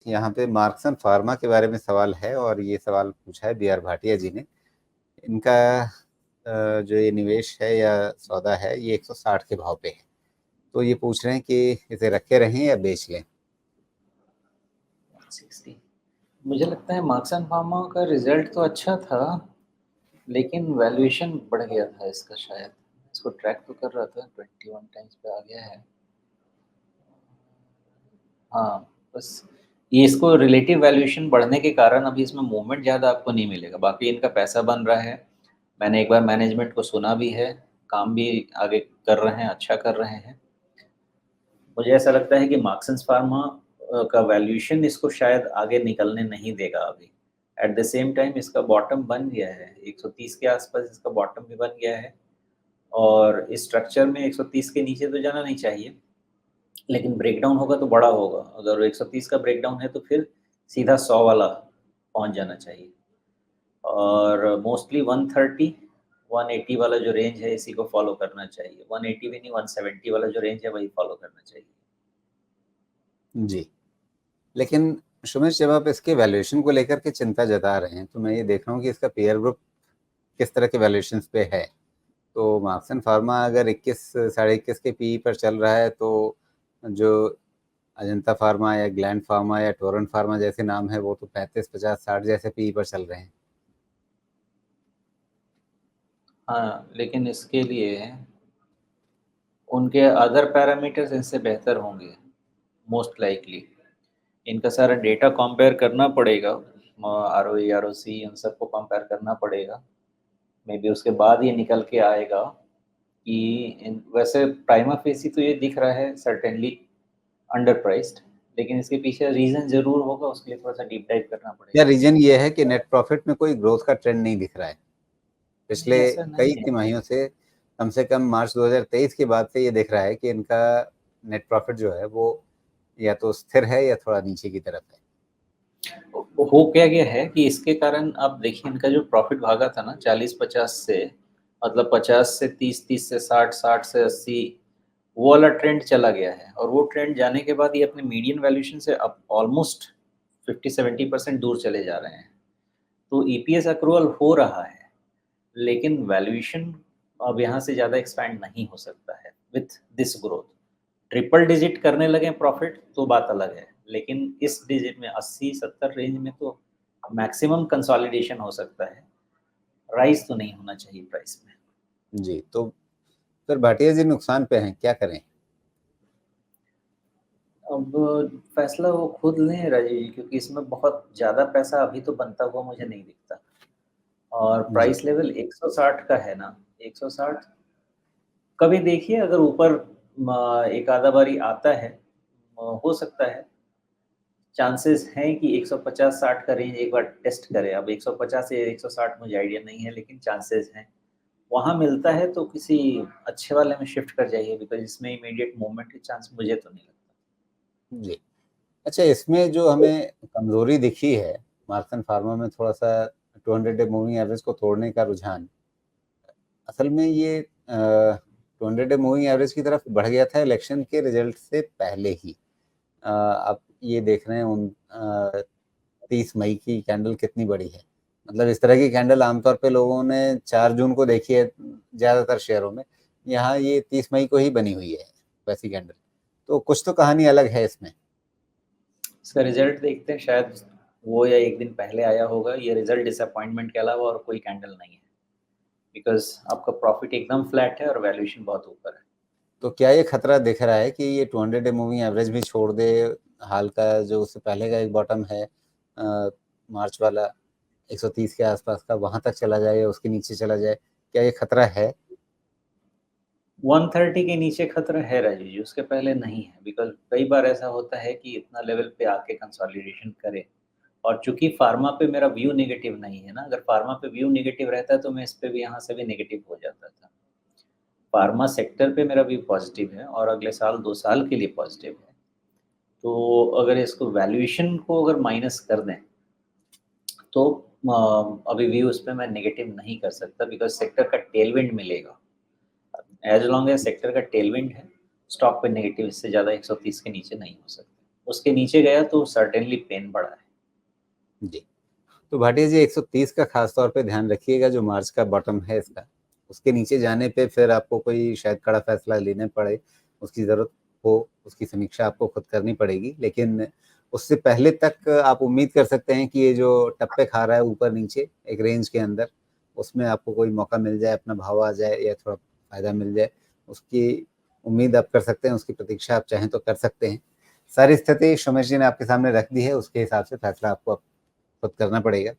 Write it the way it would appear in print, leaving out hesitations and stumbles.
यहाँ पे मार्क्सन फार्मा के बारे में सवाल है और ये सवाल पूछा है बी आर भाटिया जी ने। इनका जो ये निवेश है या सौदा है ये 160 के भाव पे है। तो ये पूछ रहे हैं कि इसे रखे रहें या बेच लें। 160 मुझे लगता है मार्क्सन फार्मा का रिजल्ट तो अच्छा था, लेकिन वैल्यूएशन बढ़ गया था इसका शायद। इसको ट्रैक तो कर रहा था, 21 टाइम्स पे आ गया है। हाँ, बस ये इसको रिलेटिव वैल्यूएशन बढ़ने के कारण अभी इसमें मूवमेंट ज़्यादा आपको नहीं मिलेगा। बाकी इनका पैसा बन रहा है, मैंने एक बार मैनेजमेंट को सुना भी है, काम भी आगे कर रहे हैं, अच्छा कर रहे हैं। मुझे ऐसा लगता है कि मार्क्सन्स फार्मा का वैल्यूएशन इसको शायद आगे निकलने नहीं देगा अभी। एट द सेम टाइम इसका बॉटम बन गया है, 130 के आसपास इसका बॉटम भी बन गया है और इस स्ट्रक्चर में 130 के नीचे तो जाना नहीं चाहिए, लेकिन ब्रेकडाउन होगा तो बड़ा होगा। अगर 130 का ब्रेकडाउन है तो फिर सीधा 100 वाला पहुंच जाना चाहिए और मोस्टली 130 180 वाला जो रेंज है इसी को फॉलो करना चाहिए। 180 भी नहीं, 170 वाला जो रेंज है वही फॉलो करना चाहिए। जी, लेकिन सुमेश, जब आप इसके वैल्यूएशन को लेकर के चिंता जता रहे हैं तो मैं ये देख रहा हूँ कि इसका पीयर ग्रुप किस तरह के वैल्यूएशन पे है। तो मार्क्सन फार्मा अगर 21 साढ़े 21 के पी पर चल रहा है तो जो अजंता फार्मा या ग्लैंड फार्मा या टोरेंट फार्मा जैसे नाम है वो तो 35 50 60 जैसे पी पर चल रहे हैं। हाँ, लेकिन इसके लिए उनके अदर पैरामीटर्स इनसे बेहतर होंगे मोस्ट लाइकली। इनका सारा डेटा कंपेयर करना पड़ेगा, आरओई आरओसी उन सबको कंपेयर करना पड़ेगा। मे बी उसके बाद ये निकल के आएगा कि वैसे प्राइमा फेसी तो ये दिख रहा है सर्टेनली अंडर प्राइस्ड, लेकिन इसके पीछे रीजन जरूर होगा, उसके लिए थोड़ा सा डीप डाइव करना या पड़ेगा। रीजन ये है कि नेट प्रॉफिट में कोई ग्रोथ का ट्रेंड नहीं दिख रहा है नहीं, पिछले ऐसा नहीं कई है। तिमाहियों से कम मार्च 2023 के बाद से ये दिख रहा है कि इनका नेट प्रॉफिट जो है वो या तो स्थिर है या थोड़ा नीचे की तरफ है। हो क्या गया है कि इसके कारण आप देखिए इनका जो प्रॉफिट भागा था ना 40-50 से, मतलब 50 से 30, 30 से 60, 60 से 80, वो वाला ट्रेंड चला गया है और वो ट्रेंड जाने के बाद ये अपने मीडियन वैल्यूएशन से अब ऑलमोस्ट 50-70% दूर चले जा रहे हैं। तो ईपीएस अक्रूवल हो रहा है, लेकिन वैल्यूएशन अब यहाँ से ज़्यादा एक्सपैंड नहीं हो सकता है with this growth. Triple digit करने लगे प्रॉफिट तो बात अलग है, लेकिन इस डिजिट में 80-70 रेंज में तो मैक्सिमम कंसोलिडेशन हो सकता है। राइज तो नहीं होना चाहिए प्राइस में। जी, तो फिर भाटिया जी नुकसान पे हैं, क्या करें? अब फैसला वो खुद लें राजीव जी, क्योंकि इसमें बहुत ज़्यादा पैसा अभी तो बनता हुआ मुझे नहीं दिखता और जी, प्राइस लेवल 160 का है ना। 160 कभी देखिए, अगर ऊपर एक आधा बारी आता है, हो सकता है, चांसेस हैं कि 150-60 का रेंज एक बार टेस्ट करे। अब 150 से 160 मुझे आइडिया नहीं है, लेकिन चांसेस हैं। वहाँ मिलता है तो किसी अच्छे वाले में शिफ्ट कर जाइए, बिकॉज़ इसमें इमीडिएट मूवमेंट के चांस मुझे तो नहीं लगता। जी। अच्छा, इसमें जो हमें कमज़ोरी दिखी है, मार्सन फार्मा में थोड़ा-सा 200 डे मूविंग एवरेज को तोड़ने का रुझान, असल में ये 200 डे मूविंग एवरेज की तरफ बढ़ गया था इलेक्शन के रिजल्ट से पहले ही। आप ये देख रहे हैं 30 मई की कैंडल कितनी बड़ी है। मतलब इस तरह की कैंडल आमतौर पे लोगों ने 4 जून को देखी है ज़्यादातर शेयरों में। यहाँ ये 30 मई को ही बनी हुई है वैसी कैंडल। तो कुछ तो कहानी अलग है इसमें। इसका रिज़ल्ट देखते हैं, शायद वो या एक दिन पहले आया होगा। ये रिज़ल्ट डिसअपॉइंटमेंट के अलावा और कोई कैंडल नहीं है, बिकॉज़ आपका प्रॉफिट एकदम फ्लैट है और वैल्यूएशन बहुत ऊपर है। तो क्या ये खतरा दिख रहा है कि ये 200 डे मूविंग एवरेज भी छोड़ दे, हाल का जो उससे पहले का एक बॉटम है मार्च वाला 130 के आसपास का, वहां तक चला जाए या उसके नीचे चला जाए? क्या ये खतरा है? 130 के नीचे खतरा है राजीव जी, उसके पहले नहीं है। बिकॉज़ कई बार ऐसा होता है कि इतना लेवल पे आके कंसोलिडेशन करे, और चूँकि फार्मा पे मेरा व्यू नेगेटिव नहीं है ना, अगर फार्मा पे व्यू नेगेटिव रहता तो मैं इस पे भी यहाँ से भी नेगेटिव हो जाता था। फार्मा सेक्टर पे मेरा व्यू पॉजिटिव है और अगले साल 2 साल के लिए पॉजिटिव है। तो अगर इसको वैल्यूएशन को अगर माइनस कर दें, तो अभी व्यू उस पे मैं नेगेटिव नहीं कर सकता, बिकॉज़ सेक्टर का टेलविंड मिलेगा। एज़ लॉन्ग एज़ सेक्टर का टेलविंड है, स्टॉक पे नेगेटिव इससे ज़्यादा 130 के नीचे नहीं हो सकता। उसके नीचे गया तो सर्टेनली पेन बढ़ा है। जी। तो भाटिया जी 130 का खास तौर पे ध्यान रखिएगा, जो मार्च का बॉटम है इसका, उसके नीचे जाने पे फिर आपको कोई शायद कड़ा फैसला लेने पड़े, उसकी ज़रूरत हो, उसकी समीक्षा आपको खुद करनी पड़ेगी। लेकिन उससे पहले तक आप उम्मीद कर सकते हैं कि ये जो टप्पे खा रहा है ऊपर-नीचे एक रेंज के अंदर, उसमें आपको कोई मौका मिल जाए, अपना भाव आ जाए या थोड़ा फ़ायदा मिल जाए, उसकी उम्मीद आप कर सकते हैं, उसकी प्रतीक्षा आप चाहें तो कर सकते हैं। सारी स्थिति सोमेश जी ने आपके सामने रख दी है, उसके हिसाब से फैसला आपको खुद करना पड़ेगा।